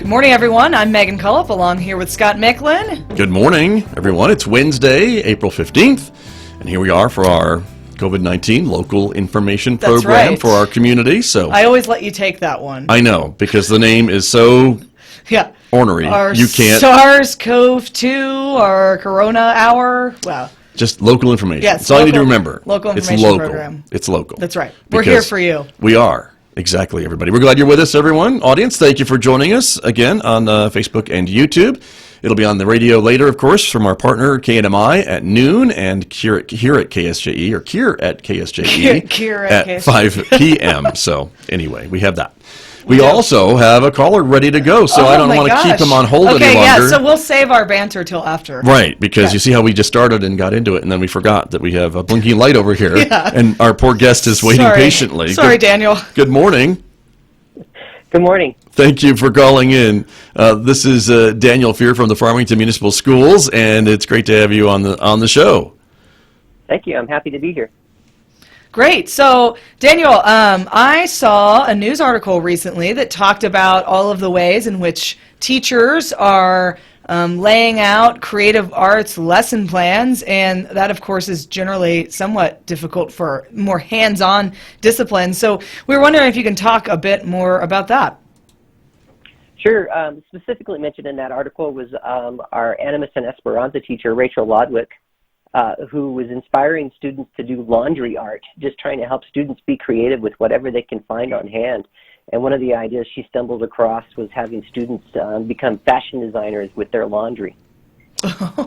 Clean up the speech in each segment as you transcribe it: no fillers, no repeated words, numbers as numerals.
Good morning, everyone. I'm Megan Culliff, along here with Scott Micklin. Good morning, everyone. It's Wednesday, April 15th, and here we are for our COVID-19 local information program for our community. So I always let you take that one. I know, because the name is so ornery. Our you can't. SARS-CoV-2, our Corona Hour. Wow. Just local information. Yes, that's all you need to remember. Local information it's local. program. It's local. That's right. We're here for you. We are. Exactly, everybody. We're glad you're with us, everyone. Audience, thank you for joining us again on Facebook and YouTube. It'll be on the radio later, of course, from our partner KNMI at noon, and here at KSJE, or Kier at KSJE at 5 p.m. So anyway, we have that. We also have a caller ready to go, so I don't want to keep him on hold any longer. Okay, yeah, so we'll save our banter till after. Right, because you see how we just started and got into it, and then we forgot that we have a blinking light over here, and our poor guest is waiting patiently. Sorry, Daniel. Good morning. Good morning. Thank you for calling in. This is Daniel Fear from the Farmington Municipal Schools, and it's great to have you on the show. Thank you. I'm happy to be here. Great. So, Daniel, I saw a news article recently that talked about all of the ways in which teachers are laying out creative arts lesson plans, and that, of course, is generally somewhat difficult for more hands-on disciplines. So we were wondering if you can talk a bit more about that. Sure. Specifically mentioned in that article was our Animus and Esperanza teacher, Rachel Lodwick, who was inspiring students to do laundry art, just trying to help students be creative with whatever they can find on hand. And one of the ideas she stumbled across was having students become fashion designers with their laundry.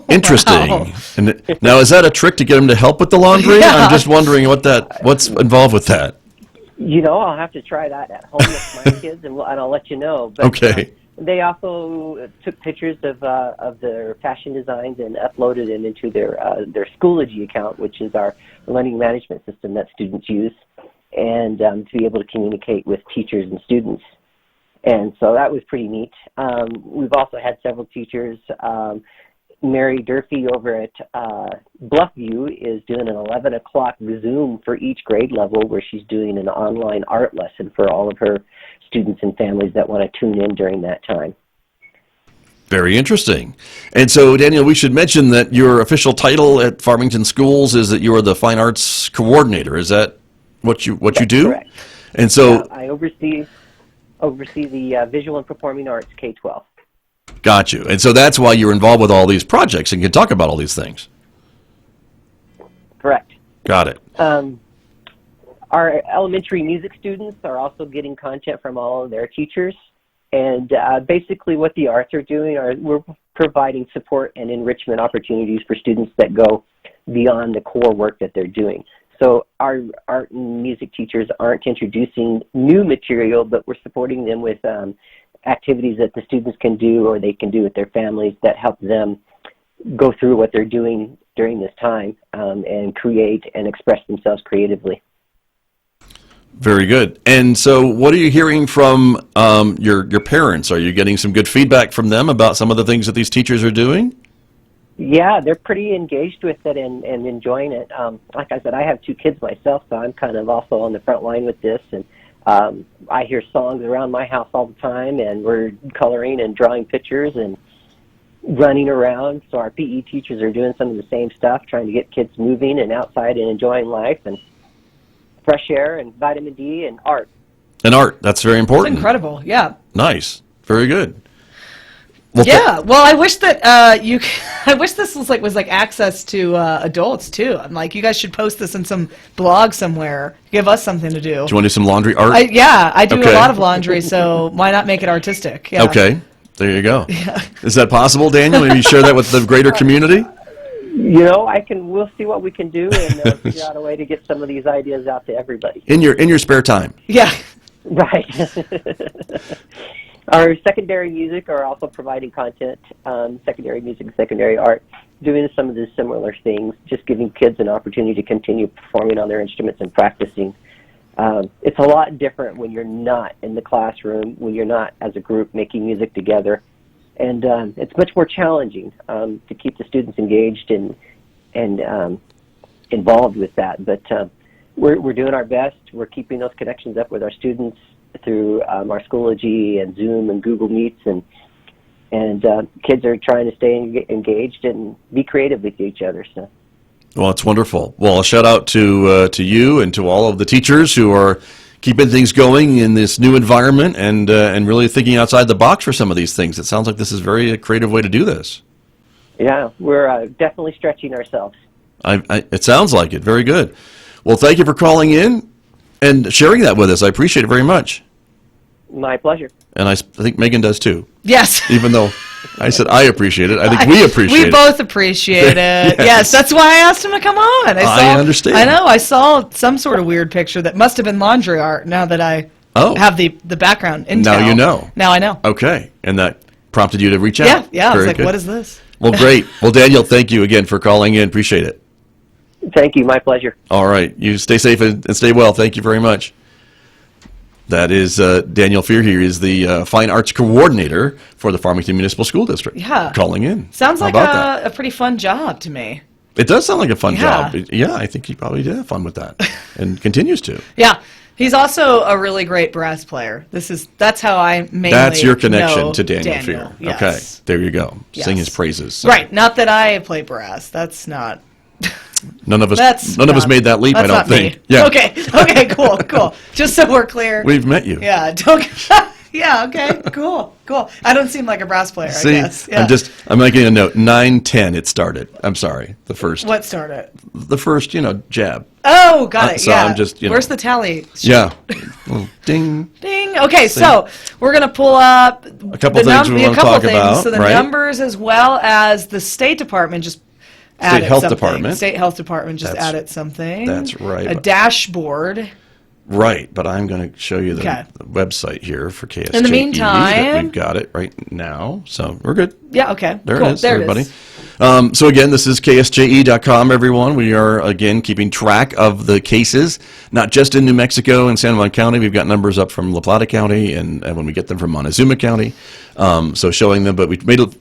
Interesting. Wow. And now, is that a trick to get them to help with the laundry? Yeah. I'm just wondering what's involved with that. You know, I'll have to try that at home with my kids, and I'll let you know. But, okay. They also took pictures of their fashion designs and uploaded it into their Schoology account, which is our learning management system that students use, and to be able to communicate with teachers and students. And so that was pretty neat. We've also had several teachers. Mary Durfee over at Bluffview is doing an 11 o'clock Zoom for each grade level, where she's doing an online art lesson for all of her students and families that want to tune in during that time. Very interesting. And so, Daniel, we should mention that your official title at Farmington Schools is that you are the Fine Arts Coordinator. Is that what you do? Correct. And so I oversee the Visual and Performing Arts K-12. Got you. And so that's why you're involved with all these projects and can talk about all these things. Correct. Got it. Our elementary music students are also getting content from all of their teachers. And basically what the arts are doing we're providing support and enrichment opportunities for students that go beyond the core work that they're doing. So our art and music teachers aren't introducing new material, but we're supporting them with activities that the students can do or they can do with their families that help them go through what they're doing during this time and create and express themselves creatively. Very good. And so what are you hearing from your parents? Are you getting some good feedback from them about some of the things that these teachers are doing? Yeah, they're pretty engaged with it and enjoying it. Like I said, I have two kids myself, so I'm kind of also on the front line with this. And I hear songs around my house all the time, and we're coloring and drawing pictures and running around. So our PE teachers are doing some of the same stuff, trying to get kids moving and outside and enjoying life and fresh air and vitamin D and art. And art, that's very important. It's incredible, yeah. Nice, very good. Well, well, I wish that I wish this was like access to adults too. I'm like, you guys should post this in some blog somewhere. Give us something to do. Do you want to do some laundry art? I do a lot of laundry, so why not make it artistic? Yeah. Okay, there you go. Yeah. Is that possible, Daniel? Maybe share that with the greater community? You know, we'll see what we can do and figure out a way to get some of these ideas out to everybody. In your spare time. Yeah. Right. Our secondary music are also providing content, secondary music and secondary art, doing some of the similar things, just giving kids an opportunity to continue performing on their instruments and practicing. It's a lot different when you're not in the classroom, when you're not as a group making music together. And it's much more challenging to keep the students engaged and involved with that. But we're doing our best. We're keeping those connections up with our students. through our Schoology and Zoom and Google Meets, and kids are trying to stay engaged and be creative with each other. So. Well, it's wonderful. Well, a shout out to you and to all of the teachers who are keeping things going in this new environment and really thinking outside the box for some of these things. It sounds like this is very a creative way to do this. Yeah, we're definitely stretching ourselves. It sounds like it. Very good. Well, thank you for calling in and sharing that with us. I appreciate it very much. My pleasure. And I think Megan does too. Yes. Even though I said I appreciate it, I think we appreciate it. We both appreciate it. Yes, that's why I asked him to come on. I understand. I know. I saw some sort of weird picture that must have been laundry art. Now that I have the background intel. Now you know. Now I know. Okay, and that prompted you to reach out. Yeah. I was like, good. what is this? Well, great. Well, Daniel, thank you again for calling in. Appreciate it. Thank you. My pleasure. All right. You stay safe and stay well. Thank you very much. That is Daniel Fear. He is the Fine Arts Coordinator for the Farmington Municipal School District. Yeah. Calling in. Sounds like a pretty fun job to me. It does sound like a fun job. Yeah, I think he probably did have fun with that and continues to. Yeah. He's also a really great brass player. That's how I mainly That's your connection know to Daniel Fear. Yes. Okay. There you go. Yes. Sing his praises. So. Right. Not that I play brass. That's not... None of us made that leap, I don't think. Me. Yeah. Okay, cool. Just so we're clear. We've met you. Yeah, yeah, okay, cool. I don't seem like a brass player, See, I guess. Yeah. I'm making a note. 9:10 it started. I'm sorry. The first. What started? The first, jab. Oh, got it. So yeah. I'm just, Where's the tally? Yeah. Ding. Ding. Okay, so we're going to pull up a couple things we want to talk about. So the right? numbers as well as the State Department just State Health Department. State Health Department just added something. That's right. A dashboard. Right, but I'm going to show you the website here for KSJE. In the meantime, we've got it right now, so we're good. Yeah, okay. There cool. it is, there everybody. It is. So again, this is ksje.com, everyone. We are, again, keeping track of the cases, not just in New Mexico and San Juan County. We've got numbers up from La Plata County and when we get them from Montezuma County. So showing them, but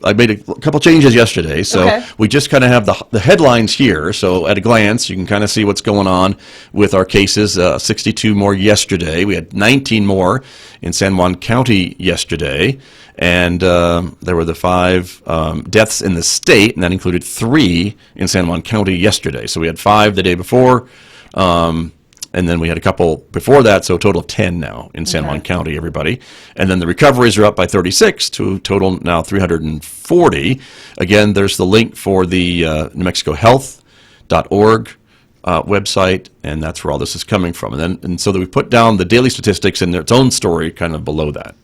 I made a couple changes yesterday. So we just kind of have the headlines here. So at a glance, you can kind of see what's going on with our cases. 62 more yesterday. We had 19 more in San Juan County yesterday. And there were the 5 deaths in the state, and that included 3 in San Juan County yesterday. So we had 5 the day before, and then we had a couple before that, so a total of 10 now in San Juan County, everybody. And then the recoveries are up by 36 to a total now 340. Again, there's the link for the NewMexicoHealth.org website, and that's where all this is coming from. And so that we put down the daily statistics in its own story kind of below that.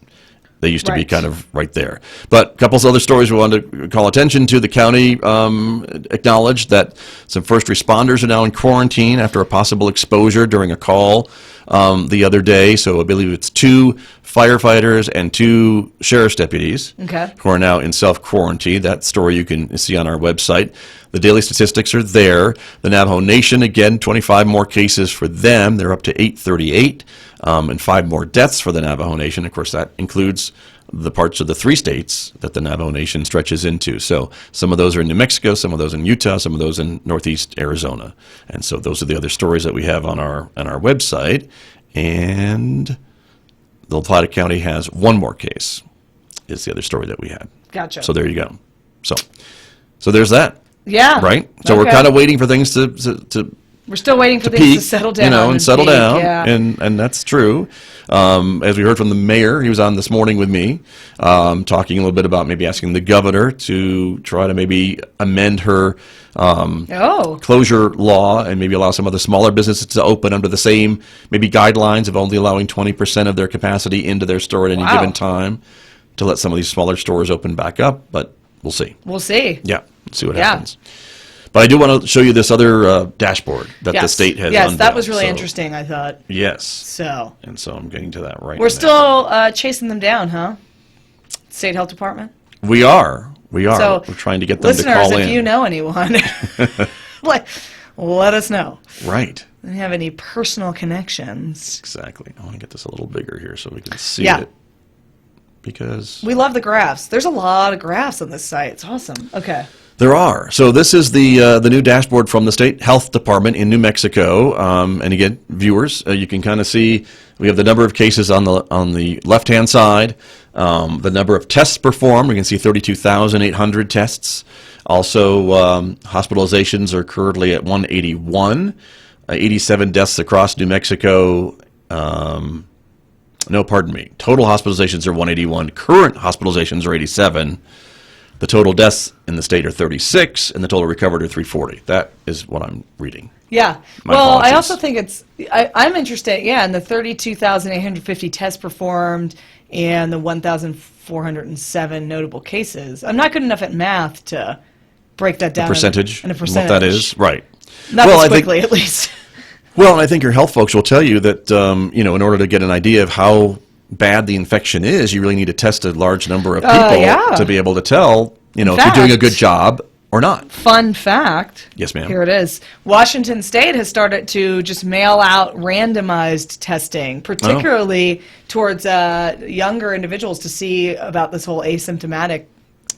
They used to be kind of right there. But a couple of other stories we wanted to call attention to. The county acknowledged that some first responders are now in quarantine after a possible exposure during a call the other day. So I believe it's 2 firefighters and 2 sheriff's deputies who are now in self-quarantine. That story you can see on our website. The daily statistics are there. The Navajo Nation, again, 25 more cases for them. They're up to 838. And 5 more deaths for the Navajo Nation. Of course, that includes the parts of the 3 states that the Navajo Nation stretches into. So some of those are in New Mexico, some of those in Utah, some of those in northeast Arizona. And so those are the other stories that we have on our website. And the La Plata County has 1 more case, is the other story that we had. Gotcha. So there you go. So there's that. Yeah. Right? So we're kind of waiting for things to we're still waiting for things peak, to settle down. And settle peak, down, yeah. and that's true. As we heard from the mayor, he was on this morning with me, talking a little bit about maybe asking the governor to try to maybe amend her closure law and maybe allow some of the smaller businesses to open under the same maybe guidelines of only allowing 20% of their capacity into their store at any given time, to let some of these smaller stores open back up. But we'll see. We'll see. Yeah, we'll see what happens. But I do want to show you this other dashboard that the state has unveiled. Yes, that was really interesting, I thought. Yes. And so I'm getting to that right now. We're still chasing them down, huh? State Health Department? We are. So we're trying to get them to call in. Listeners, if you know anyone, let us know. Right. If you have any personal connections. Exactly. I want to get this a little bigger here so we can see it. Because we love the graphs. There's a lot of graphs on this site. It's awesome. Okay. There are. So this is the new dashboard from the State Health Department in New Mexico. And again, viewers, you can kind of see we have the number of cases on the left-hand side, the number of tests performed. We can see 32,800 tests. Also, hospitalizations are currently at 181, 87 deaths across New Mexico. No, pardon me. Total hospitalizations are 181. Current hospitalizations are 87. The total deaths in the state are 36, and the total recovered are 340. That is what I'm reading. Yeah. My Well, apologies. I also think I'm interested, in the 32,850 tests performed and the 1,407 notable cases. I'm not good enough at math to break that down Percentage, in a what percentage. that is, right. Not Well, this I think- quickly, at least. Well, and I think your health folks will tell you that, in order to get an idea of how bad the infection is, you really need to test a large number of people yeah. to be able to tell, if you're fact- doing a good job or not. Fun fact. Yes, ma'am. Here it is. Washington State has started to just mail out randomized testing, particularly towards younger individuals to see about this whole asymptomatic.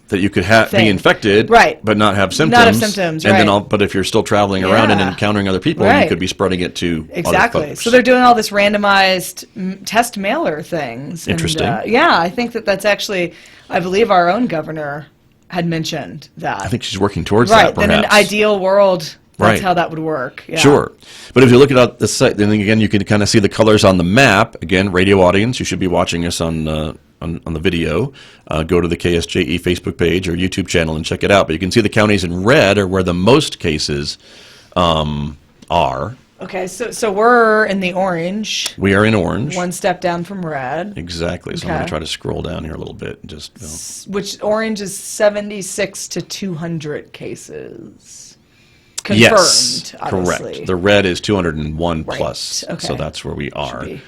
That you could be Thing. infected, Right. but not have symptoms. Not have symptoms, and right. then, but if you're still traveling around and Yeah. encountering other people, you Right. could be spreading it to Exactly. other folks. So they're doing all this randomized test mailer things. Interesting. And, yeah, I think that's actually, I believe our own governor had mentioned that. I think she's working towards right. that, In perhaps. an ideal world, that's Right. how that would work. Yeah. Sure. But if you look at the site, then again, you can kind of see the colors on the map. Again, radio audience, you should be watching us on the video. Go to the KSJE Facebook page or YouTube channel and check it out. But you can see the counties in red are where the most cases are. Okay, so we're in the orange, We are in orange. one step down from red, Exactly. So I'm going Okay. to try to scroll down here a little bit and just. which orange is 76 to 200 cases. Yes, Confirmed, obviously. correct. The red is 201 Right, plus, okay. so that's where we are. be.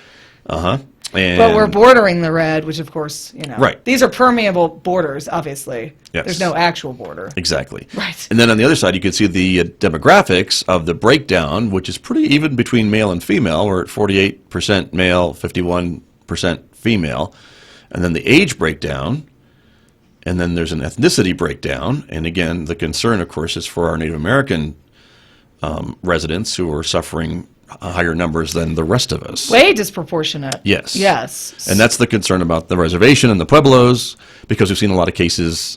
And But we're bordering the red, which of course, Right. these are permeable borders, obviously. Yes. There's no actual border. Exactly. Right. And then on the other side, you can see the demographics of the breakdown, which is pretty even between male and female. We're at 48% male, 51% female. And then the age breakdown, and then there's an ethnicity breakdown. And again, the concern, of course, is for our Native American residents who are suffering higher numbers than the rest of us. Way disproportionate. Yes. Yes. And that's the concern about the reservation and the pueblos, because we've seen a lot of cases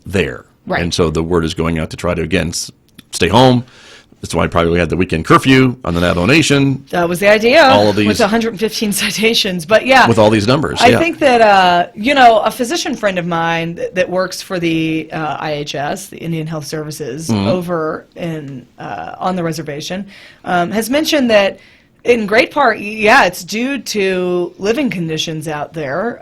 there. Right. And so the word is going out to try to, again, stay home. That's why probably we had the weekend curfew on the Navajo Nation That was the idea. All of these- With 115 citations. But yeah. with all these numbers. I think that, a physician friend of mine that works for the IHS, the Indian Health Services, over on the reservation, has mentioned that in great part, it's due to living conditions out there.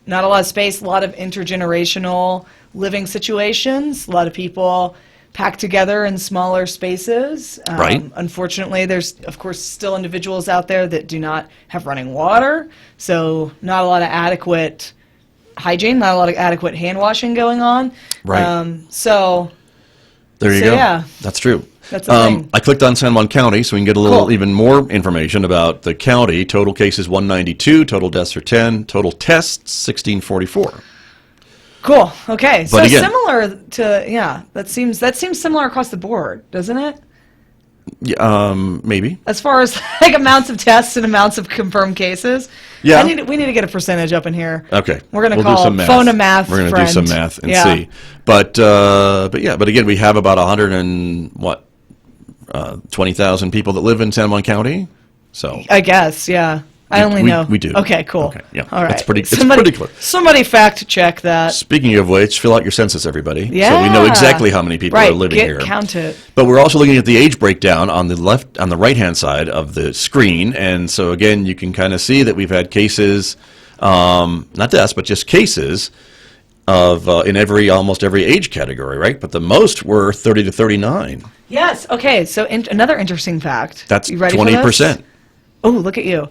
Not a lot of space, a lot of intergenerational living situations, a lot of people packed together in smaller spaces. Right. Unfortunately, there's, of course, still individuals out there that do not have running water, so not a lot of adequate hygiene, not a lot of adequate hand washing going on. Right. So there you so go. yeah. That's true. That's the thing. I clicked on San Juan County so we can get a little Cool. even more information about the county. Total cases 192, total deaths are 10, total tests 1644. Cool. Okay. So But again- similar to that seems similar across the board, doesn't it? Maybe. As far as like amounts of tests and amounts of confirmed cases. Yeah. We need to get a percentage up in here. Okay. We're gonna We'll call do some math. phone a math We're gonna friend. do some math and Yeah. see. But again, we have about 20,000 people that live in San Juan County. So I guess, yeah. I only know. we do. Okay, cool. Okay, yeah. All right. It's pretty clear. Somebody fact check that. Speaking of which, fill out your census, everybody. Yeah. So we know exactly how many people right. are living here. Count it. But we're also looking at the age breakdown on the right-hand side of the screen. And so again, you can kind of see that we've had cases, not deaths, but just cases of in almost every age category, right? But the most were 30 to 39. Yes. Okay. So another interesting fact. That's You ready for this? 20%. Oh, look at you.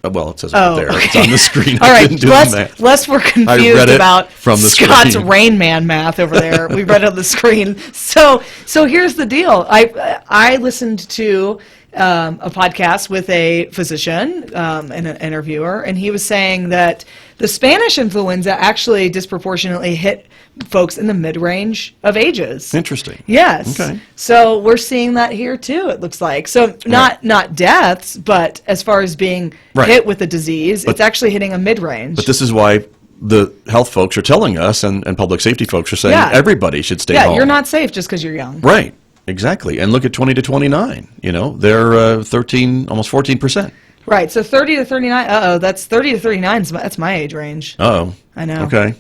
Well, it says Oh, it there. It's okay. on the screen. All I right, didn't do the math. lest we're read confused it about from the Scott's screen. Rain Man math over there. We read it on the screen. So here's the deal. I listened to a podcast with a physician and an interviewer, and he was saying that The Spanish influenza actually disproportionately hit folks in the mid-range of ages. Interesting. Yes. Okay. So we're seeing that here too, it looks like. So not deaths, but as far as being hit with the disease, it's actually hitting a mid-range. But this is why the health folks are telling us, and public safety folks are saying everybody should stay home. Yeah, you're not safe just because you're young. Right. Exactly. And look at 20 to 29. You know, they're 13, almost 14%. Right. So 30 to 39. That's 30 to 39. That's my age range. Oh. I know. Okay.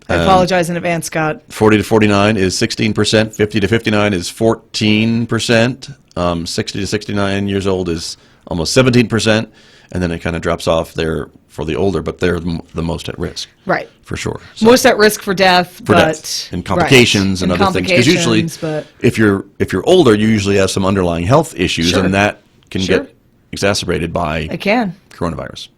I apologize in advance, Scott. 40 to 49 is 16%. 50 to 59 is 14%. 60 to 69 years old is almost 17%. And then it kind of drops off there for the older, but they're the most at risk. Right. For sure. So, most at risk for death, and complications and other things. Because usually, if you're older, you usually have some underlying health issues, and that can get exacerbated by coronavirus.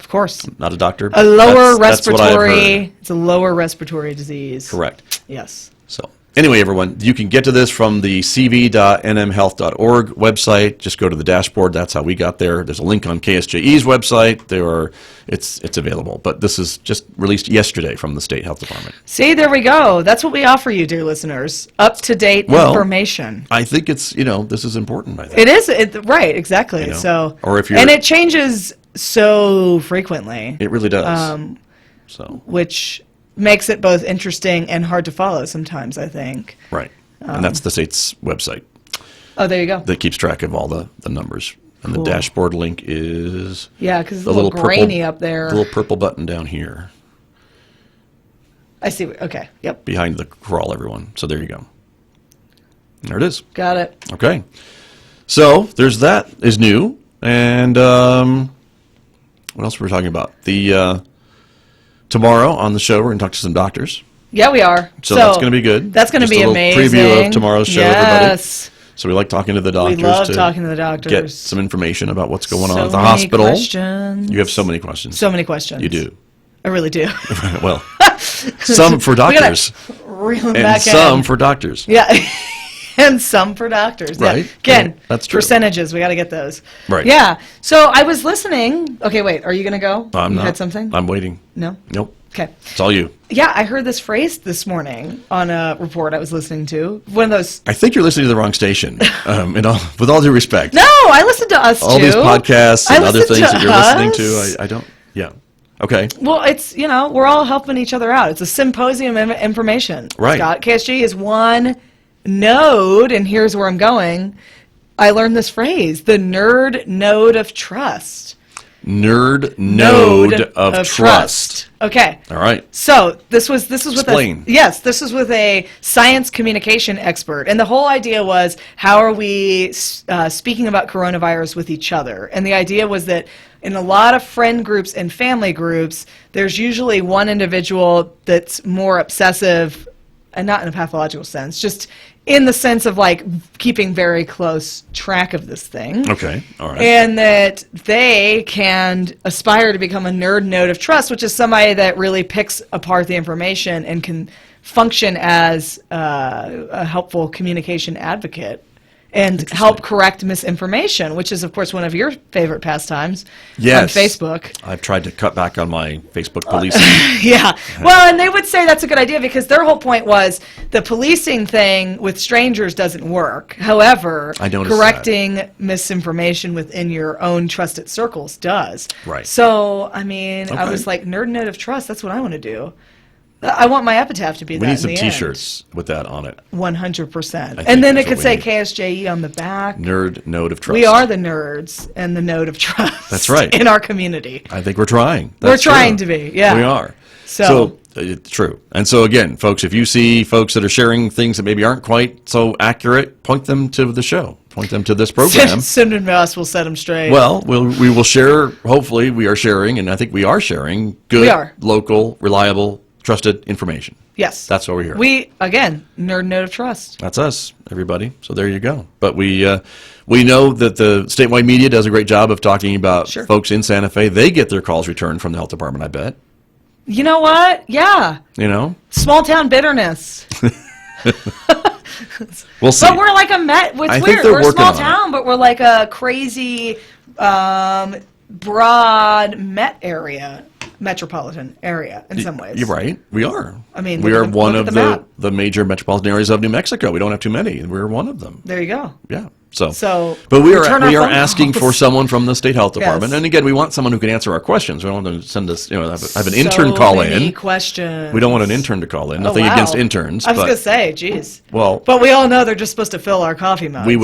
Of course. Not a doctor. A lower respiratory. That's what I've heard. It's a lower respiratory disease. Correct. Yes. So anyway, everyone, you can get to this from the cv.nmhealth.org website. Just go to the dashboard. That's how we got there. There's a link on KSJE's website. It's available. But this is just released yesterday from the State Health Department. See, there we go. That's what we offer you, dear listeners. Up-to-date information. I think it's, this is important, I think. It is. Right, exactly. So, or if you're, and it changes so frequently. It really does. Which makes it both interesting and hard to follow sometimes, I think. Right. And that's the state's website. Oh, there you go. That keeps track of all the numbers. And the dashboard link is... Yeah, because it's a little grainy up there. The little purple button down here. I see. Okay. Yep. Behind the crawl, everyone. So there you go. There it is. Got it. Okay. So there's that is new. And what else were we talking about? Tomorrow on the show, we're going to talk to some doctors. Yeah, we are. So that's going to be good. That's going to be amazing. Preview of tomorrow's show, everybody. So we like talking to the doctors. We love talking to the doctors. Get some information about what's going on at the hospital. Questions. You have so many questions. So many questions. You do. I really do. Well, some for doctors. And some for doctors. Yeah. And some for doctors. Right. Yeah. Again, that's true. Percentages. We got to get those. Right. Yeah. So I was listening. Okay, wait. Are you going to go? I'm not. You had something? I'm waiting. No? Nope. Okay. It's all you. Yeah, I heard this phrase this morning on a report I was listening to. One of those. I think you're listening to the wrong station. With all due respect. No, I listen to us all too. These podcasts and other things that you're listening to. I don't. Yeah. Okay. Well, it's, we're all helping each other out. It's a symposium of information. Right. Scott, KSG is one node, and here's where I'm going. I learned this phrase, the nerd node of trust. Nerd node of trust. Okay. All right. So this was with Explain. This was with a science communication expert, and the whole idea was how are we speaking about coronavirus with each other? And the idea was that in a lot of friend groups and family groups, there's usually one individual that's more obsessive, and not in a pathological sense, just in the sense of like keeping very close track of this thing. Okay, all right. And that they can aspire to become a nerd node of trust, which is somebody that really picks apart the information and can function as a helpful communication advocate and help correct misinformation, which is, of course, one of your favorite pastimes on Facebook. I've tried to cut back on my Facebook policing. Yeah. Well, and they would say that's a good idea because their whole point was the policing thing with strangers doesn't work. However, correcting misinformation within your own trusted circles does. Right. So, I mean, I was like, nerd node of trust, that's what I want to do. I want my epitaph to be that. We need some T-shirts with that on it. 100%. And then it could say KSJE on the back. Nerd node of trust. We are the nerds and the node of trust. That's right. In our community. I think we're trying. We're trying to be. Yeah. We are. So true. And so again, folks, if you see folks that are sharing things that maybe aren't quite so accurate, point them to the show. Point them to this program. Send them to us. We'll set them straight. Well, we will share. Hopefully, we are sharing, and I think we are sharing good, local, reliable, trusted information. Yes. That's what we're here. We, again, nerd node of trust. That's us, everybody. So there you go. But we know that the statewide media does a great job of talking about folks in Santa Fe. They get their calls returned from the health department, I bet. You know what? Yeah. Small town bitterness. We'll see. But we're like it's weird. We're a small town, but we're like a crazy, broad Met area. metropolitan area in some ways. You're right. We are. I mean, we look are at the- one look at of the map. the major metropolitan areas of New Mexico. We don't have too many, and we're one of them. There you go. Yeah. So, So, but we return our are phone asking for calls. someone from the state health department, Yes. and again, we want someone who can answer our questions. We don't want them to send us, have an intern call So many in. questions. We don't want an intern to call in. Nothing wow. against interns, I was but going to say, geez. well, But we all know they're just supposed to fill our coffee mugs. we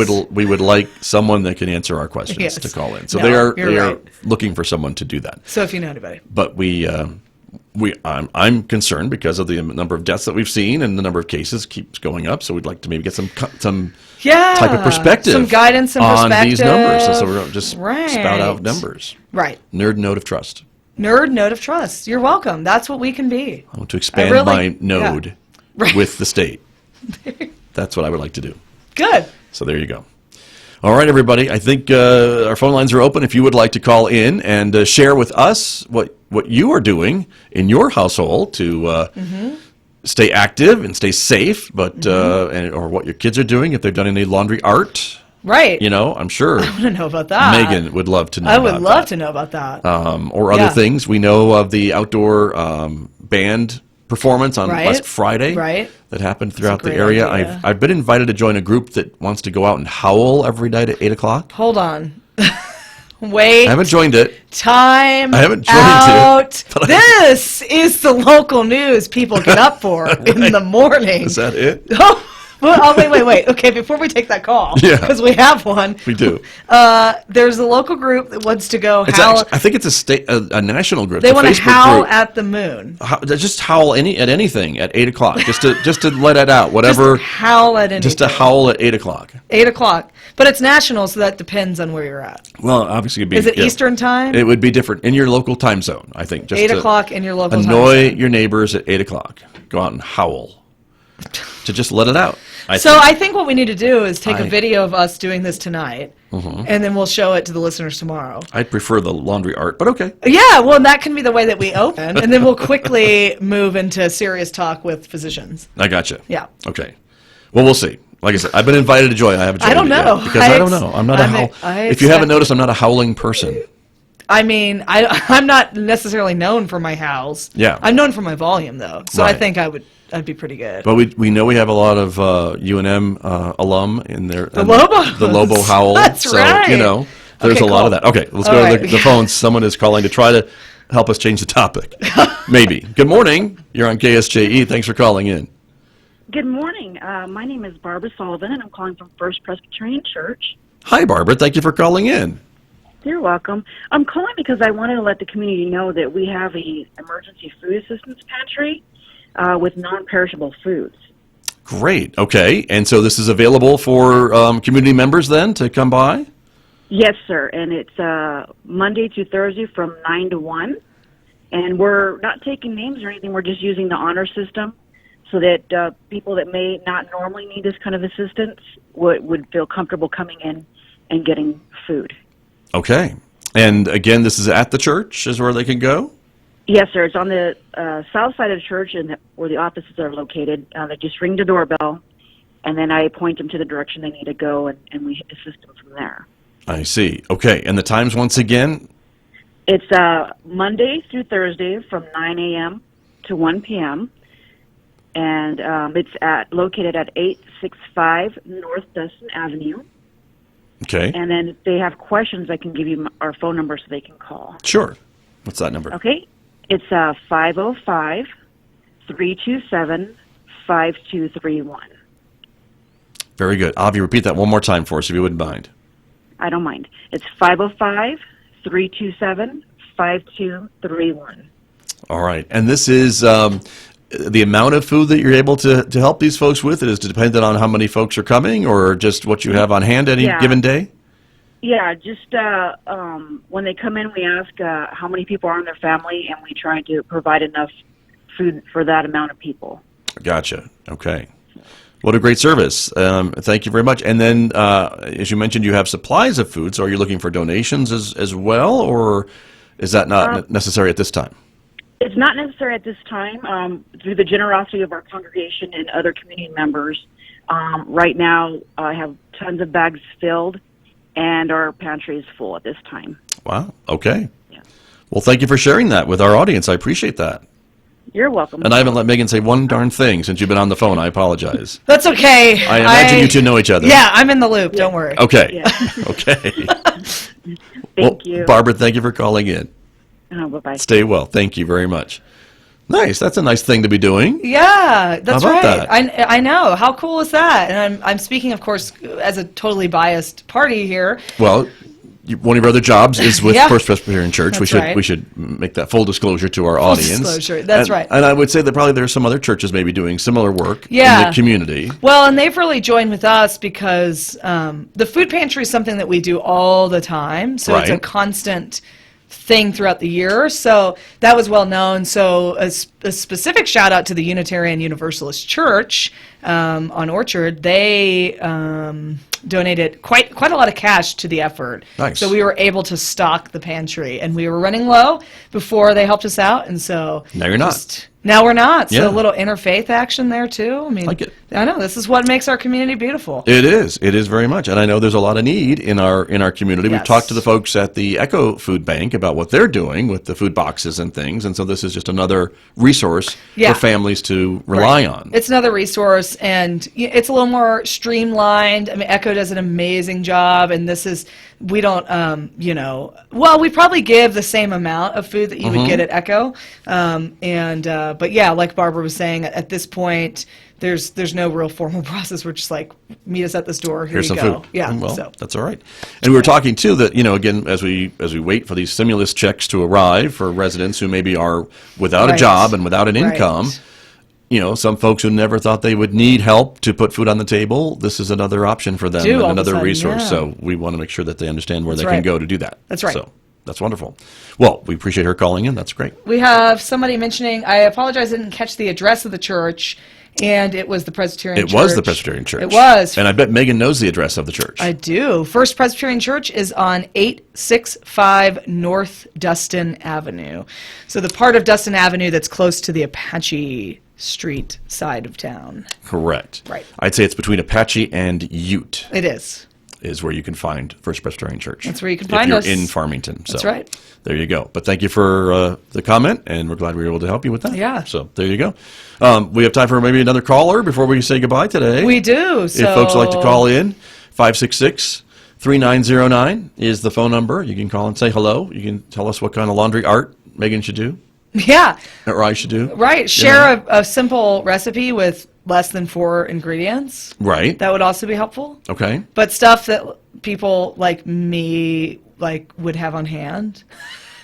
would like someone that can answer our questions Yes. to call in. So No, they you're are right. looking for someone to do that. So if you know anybody. But I'm concerned because of the number of deaths that we've seen and the number of cases keeps going up. So we'd like to maybe get some Yeah. type of perspective, Some guidance, some on perspective. these numbers. So we don't just Right. spout out numbers. Right. Nerd note of trust. Nerd note of trust. You're welcome. That's what we can be. I want to expand really- my node yeah. Right. with the state. That's what I would like to do. Good. So there you go. All right, everybody. I think our phone lines are open. If you would like to call in and share with us what you are doing in your household to stay active and stay safe, but or what your kids are doing, if they've done any laundry art, Right. I'm sure I want to know about that. Megan would love to know. I would about love that. to know about that. Or other Yeah. things. We know of the outdoor band performance on Right. last Friday Right. that happened throughout the great area. idea. I've been invited to join a group that wants to go out and howl every night at 8 o'clock. Hold on. Wait. I haven't joined it. Time I haven't joined out. it, but This is the local news people get up for in the morning. Is that it? Oh, wait. Okay, before we take that call, Yeah. because we have one. We do. There's a local group that wants to go It's howl. actually, I think it's a national group. They It's a want to Facebook howl group. at the moon. Just howl at anything at 8 o'clock. Just to let it out. Whatever. Just howl at anything. Just to howl at 8 o'clock. 8 o'clock. But it's national, so that depends on where you're at. Well, obviously, it'd be, Is it yeah. Eastern time? It would be different in your local time zone. I think. Just 8 to o'clock in your local time annoy zone. your neighbors at 8 o'clock. Go out and howl. To just let it out. I think what we need to do is take a I- video of us doing this tonight, and then we'll show it to the listeners tomorrow. I'd prefer the laundry art, but okay. Yeah, well, that can be the way that we open, and then we'll quickly move into serious talk with physicians. I gotcha. Yeah. Okay. Well, we'll see. Like I said, I've been invited to join. I haven't joined I don't it yet know. because I don't know. I'm not a howl. If you haven't noticed, I'm not a howling person. I mean, I'm not necessarily known for my howls. Yeah. I'm known for my volume, though, so I Right. think I'd be pretty good. But we know we have a lot of UNM alum in there. The Lobos. The Lobo howl. That's so, right. There's Okay, a lot cool. of that. Okay, let's All go right. to the phones. Someone is calling to try to help us change the topic. Maybe. Good morning. You're on KSJE. Thanks for calling in. Good morning. My name is Barbara Sullivan, and I'm calling from First Presbyterian Church. Hi, Barbara. Thank you for calling in. You're welcome. I'm calling because I wanted to let the community know that we have a emergency food assistance pantry with non-perishable foods. Great. Okay. And so this is available for community members then to come by? Yes, sir. And it's Monday to Thursday from 9 to 1. And we're not taking names or anything. We're just using the honor system so that people that may not normally need this kind of assistance would feel comfortable coming in and getting food. Okay. And again, this is at the church is where they can go? Yes, sir. It's on the south side of the church and where the offices are located. They just ring the doorbell, and then I point them to the direction they need to go, and we assist them from there. I see. Okay. And the times once again? It's Monday through Thursday from 9 a.m. to 1 p.m., and it's located at 865 North Dustin Avenue. Okay. And then if they have questions, I can give you our phone number so they can call. Sure. What's that number? Okay. It's 505-327-5231. Very good. Avi, repeat that one more time for us if you wouldn't mind. I don't mind. It's 505-327-5231. All right. And this is the amount of food that you're able to help these folks with? It is dependent on how many folks are coming or just what you have on hand any given day? Yeah, just when they come in, we ask how many people are in their family, and we try to provide enough food for that amount of people. Gotcha. Okay. What a great service. Thank you very much. And then, as you mentioned, you have supplies of food, so are you looking for donations as well, or is that not necessary at this time? It's not necessary at this time. Through the generosity of our congregation and other community members, right now I have tons of bags filled, and our pantry is full at this time. Wow. Okay. Yeah. Well, thank you for sharing that with our audience. I appreciate that. You're welcome. And I haven't let Megan say one darn thing since you've been on the phone. I apologize. That's okay. I imagine you two know each other. Yeah, I'm in the loop. Don't worry. Okay. Yeah. Okay. Thank you. Barbara, thank you for calling in. Bye-bye. Stay well. Thank you very much. Nice. That's a nice thing to be doing. Yeah, that's How about right. that? I know. How cool is that? And I'm speaking, of course, as a totally biased party here. Well, one of your other jobs is with Yeah. First Presbyterian Church. That's we right. should make that full disclosure to our audience. Disclosure. That's right. And I would say that probably there's some other churches maybe doing similar work in Yeah. the community. Well, and they've really joined with us because the food pantry is something that we do all the time. So it's a Right. constant thing throughout the year. So that was well known. So a specific shout out to the Unitarian Universalist Church on Orchard. They donated quite a lot of cash to the effort. Nice. So we were able to stock the pantry, and we were running low before they helped us out. And so Now you're not. now we're not. So Yeah. a little interfaith action there too. I mean, Like it. I know this is what makes our community beautiful. It is. It is very much. And I know there's a lot of need in our community. We've Yes. talked to the folks at the Echo Food Bank about what they're doing with the food boxes and things. And so this is just another resource Yeah. for families to rely Right. on. It's another resource, and it's a little more streamlined. I mean, Echo does an amazing job, and this is, we don't, well, we probably give the same amount of food that you would get at Echo. But yeah, like Barbara was saying, at this point, there's no real formal process. We're just like, meet us at this door. Here Here's you some go. food. Yeah. Well, So. that's all right. And we were talking too that, again, as we wait for these stimulus checks to arrive for residents who maybe are without a Right. job and without an Right. income, some folks who never thought they would need help to put food on the table, this is another option for them Do and all of a another sudden, resource. yeah. So we want to make sure that they understand where That's they can right. go to do that. That's right. So that's wonderful. Well, we appreciate her calling in. That's great. We have somebody mentioning, I apologize, I didn't catch the address of the church, and it was the Presbyterian It Church. was the Presbyterian Church. It was. And I bet Megan knows the address of the church. I do. First Presbyterian Church is on 865 North Dustin Avenue. So the part of Dustin Avenue that's close to the Apache Street side of town. Correct. Right. I'd say it's between Apache and Ute It is. is where you can find First Presbyterian Church. That's where you can find if us. you're in Farmington. So That's right. There you go. But thank you for the comment, and we're glad we were able to help you with that. Yeah. So there you go. We have time for maybe another caller before we say goodbye today. We do. So If folks would like to call in, 566-3909 is the phone number. You can call and say hello. You can tell us what kind of laundry art Megan should do, Yeah. or I should do. Right. Share a simple recipe with less than 4 ingredients. Right. That would also be helpful. Okay. But stuff that people like me would have on hand.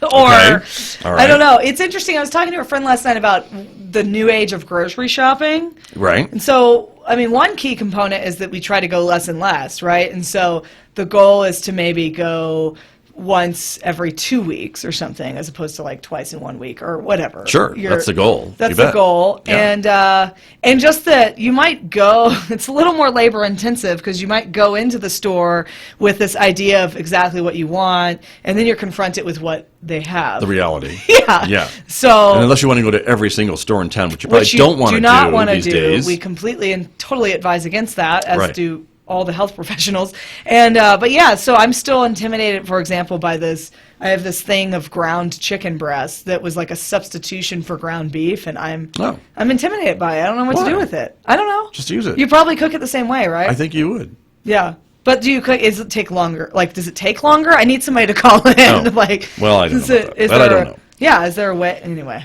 Or Okay. All right. I don't know. It's interesting. I was talking to a friend last night about the new age of grocery shopping. Right. And so, I mean, one key component is that we try to go less and less, right? And so the goal is to maybe go once every 2 weeks or something, as opposed to like twice in 1 week or whatever. Sure. That's the goal. That's You the bet. goal. Yeah. And just that you might go, it's a little more labor intensive because you might go into the store with this idea of exactly what you want, and then you're confronted with what they have. The reality. Yeah. Yeah. So And unless you want to go to every single store in town, which you probably which you don't want to do not do want to these do. days. We completely and totally advise against that, as Right. do all the health professionals. And but yeah, so I'm still intimidated, for example, by this. I have this thing of ground chicken breast that was like a substitution for ground beef, and I'm intimidated by it. I don't know what to Why? do with it. I don't know. Just use it. You probably cook it the same way, right? I think you would. Yeah. But do you cook? Does it take longer? Like, does it take longer? I need somebody to call in. Oh. Like, Well, I don't is know it- about is that. I there don't a- know. Yeah. Is there a way? Anyway,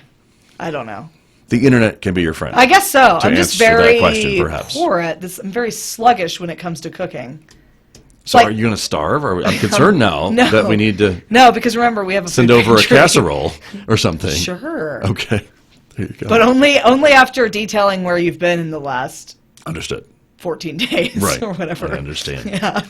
I don't know. The internet can be your friend. I guess so. I'm just answer that very question, perhaps. poor at this. I'm very sluggish when it comes to cooking. So like- are you going to starve? I'm concerned now No. that we need to No, because remember we have a send food over a pantry. casserole or something. Sure. Okay. There you go. But only after detailing where you've been in the last Understood. 14 days Right. or whatever. I understand. Yeah.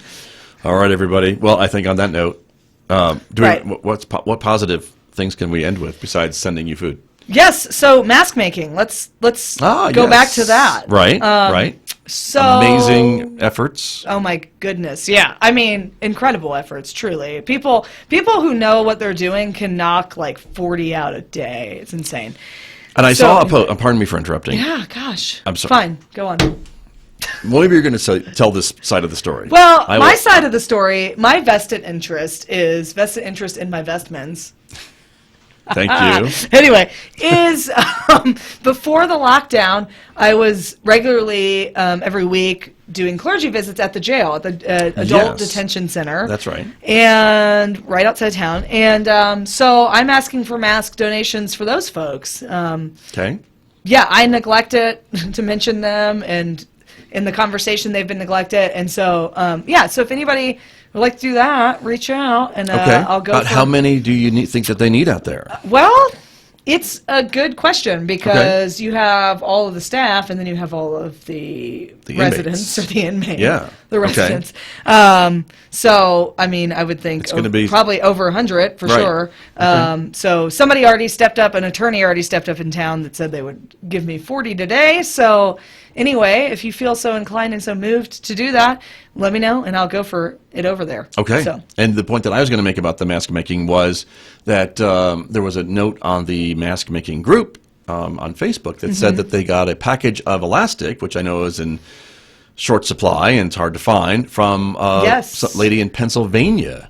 All right, everybody. Well, I think on that note, Right. what positive things can we end with besides sending you food? Yes. So mask making. Let's go yes. back to that. Right. Right. So Amazing efforts. Oh my goodness. Yeah. I mean, incredible efforts, truly. People who know what they're doing can knock like 40 out a day. It's insane. And I So- saw a post. Pardon me for interrupting. Yeah, gosh. I'm sorry. Fine. Go on. Well, maybe you're going to tell this side of the story. Well, I my will- side of the story, my vested interest in my vestments. Thank you. Anyway, before the lockdown, I was regularly every week doing clergy visits at the jail, at the adult Yes. detention center. That's right. And right outside town. And so I'm asking for mask donations for those folks. Okay. Yeah, I neglected to mention them, and in the conversation they've been neglected. And so, so if anybody would like to do that, reach out, and Okay. I'll go. About how many do you think that they need out there? Well, it's a good question because you have all of the staff, and then you have all of the residents inmates. or the inmates. Yeah. The Okay. residents. So, I mean, I would think It's gonna be- probably over 100 for Right. sure. So somebody already stepped up, an attorney already stepped up in town that said they would give me 40 today. So anyway, if you feel so inclined and so moved to do that, let me know, and I'll go for it over there. Okay. So. And the point that I was going to make about the mask making was that there was a note on the mask making group on Facebook that said that they got a package of elastic, which I know is in short supply and it's hard to find, from Yes. some lady in Pennsylvania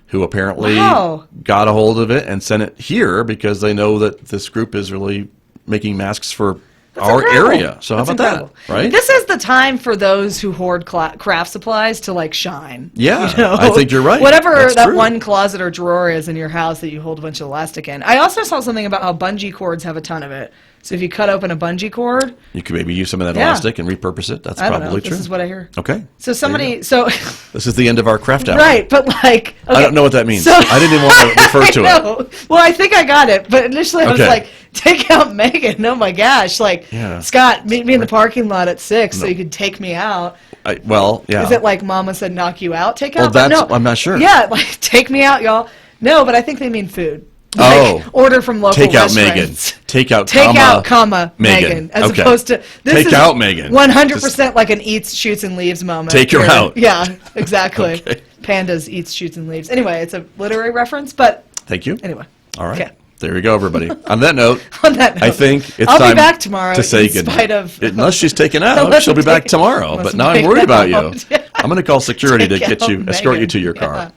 who apparently Wow. got a hold of it and sent it here because they know that this group is really making masks for our incredible. area. So That's how about incredible. that? Right? This is the time for those who hoard craft supplies to like shine. Yeah, I think you're right. Whatever That's that true. one closet or drawer is in your house that you hold a bunch of elastic in. I also saw something about how bungee cords have a ton of it. So if you cut open a bungee cord, You could maybe use some of that Yeah. elastic and repurpose it. That's I don't probably know. true. This is what I hear. Okay. So somebody, you so This is the end of our craft hour. right, but like I okay, don't know what that means. so- I didn't even want to refer I to it. know. Well, I think I got it, but initially I was Okay. like, take out Megan. Oh my gosh, like Yeah. Scott, meet me in the parking lot at 6 so you could take me out. Yeah. Is it like Mama said, knock you out, take Well, out? But that's- I'm not sure. Yeah, like take me out, y'all. No, but I think they mean food. Oh. Like, order from local Take out Megan. restaurants. Take out, Take out, comma, Megan. Megan. As Okay. opposed to this Take is out Megan. 100% like an eats, shoots, and leaves moment. Take her where- out. Yeah, exactly. Okay. Pandas eats, shoots, and leaves. Anyway, it's a literary reference, but Thank you. anyway. All right. Okay. There you go, everybody. On that note, On that note, I think it's I'll time be back tomorrow to say in goodnight. spite of Unless she's taken out, Unless she'll be I'm back taken- tomorrow. unless But I'm now I'm taken worried about you. out. Yeah. I'm going to call security to Take get out you, escort you Megan. to your car. Yeah.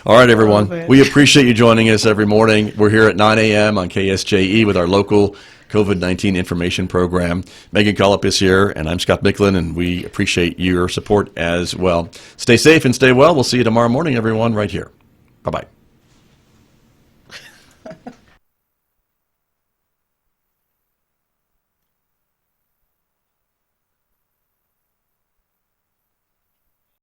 All right, everyone. man. We appreciate you joining us every morning. We're here at 9 a.m. on KSJE with our local COVID-19 information program. Megan Cullip is here, and I'm Scott Micklin, and we appreciate your support as well. Stay safe and stay well. We'll see you tomorrow morning, everyone, right here. Bye-bye.